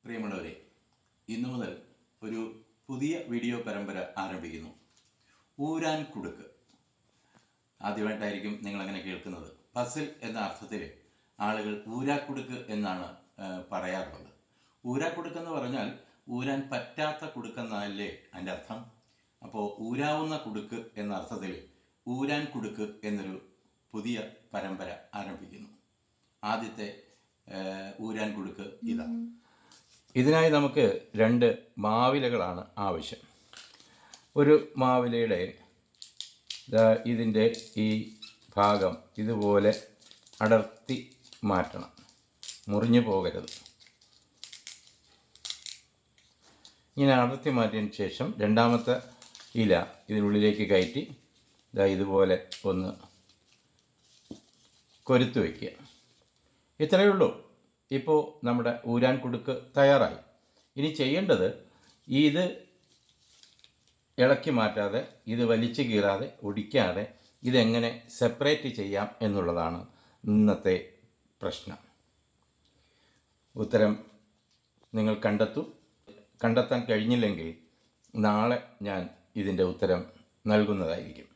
പ്രിയമുള്ളവരെ, ഇന്നു മുതൽ ഒരു പുതിയ വീഡിയോ പരമ്പര ആരംഭിക്കുന്നു. ഊരാൻ കുടുക്ക്. ആദ്യമായിട്ടായിരിക്കും നിങ്ങളങ്ങനെ കേൾക്കുന്നത്. പസിൽ എന്ന അർത്ഥത്തിൽ ആളുകൾ ഊരാക്കുടുക്ക് എന്നാണ് പറയാറുള്ളത്. ഊരാക്കുടുക്കെന്ന് പറഞ്ഞാൽ ഊരാൻ പറ്റാത്ത കുടുക്കെന്നല്ലേ അതിൻ്റെ അർത്ഥം. അപ്പോൾ ഊരാവുന്ന കുടുക്ക് എന്ന അർത്ഥത്തിൽ ഊരാൻ കുടുക്ക് എന്നൊരു പുതിയ പരമ്പര ആരംഭിക്കുന്നു. ആദ്യത്തെ ഊരാൻ കുടുക്ക് ഇതാണ്. ഇതിനായി നമുക്ക് 2 മാവിലകളാണ് ആവശ്യം. ഒരു മാവിലയുടെ ഇതിൻ്റെ ഈ ഭാഗം ഇതുപോലെ അടർത്തി മാറ്റണം, മുറിഞ്ഞു പോകരുത്. ഇങ്ങനെ അടർത്തി മാറ്റിയതിന് ശേഷം രണ്ടാമത്തെ ഇല ഇതിനുള്ളിലേക്ക് കയറ്റി ഇതുപോലെ ഒന്ന് കൊരുത്ത് വയ്ക്കുക. ഇത്രയേ ഉള്ളൂ. ഇപ്പോൾ നമ്മുടെ ഊരാൻ കുടുക്ക് തയ്യാറായി. ഇനി ചെയ്യേണ്ടത് ഇത് ഇളക്കി മാറ്റാതെ, ഇത് വലിച്ചു കീറാതെ, ഒടിക്കാതെ ഇതെങ്ങനെ സെപ്പറേറ്റ് ചെയ്യാം എന്നുള്ളതാണ് ഇന്നത്തെ പ്രശ്നം. ഉത്തരം നിങ്ങൾ കണ്ടെത്താൻ കഴിഞ്ഞില്ലെങ്കിൽ നാളെ ഞാൻ ഇതിൻ്റെ ഉത്തരം നൽകുന്നതായിരിക്കും.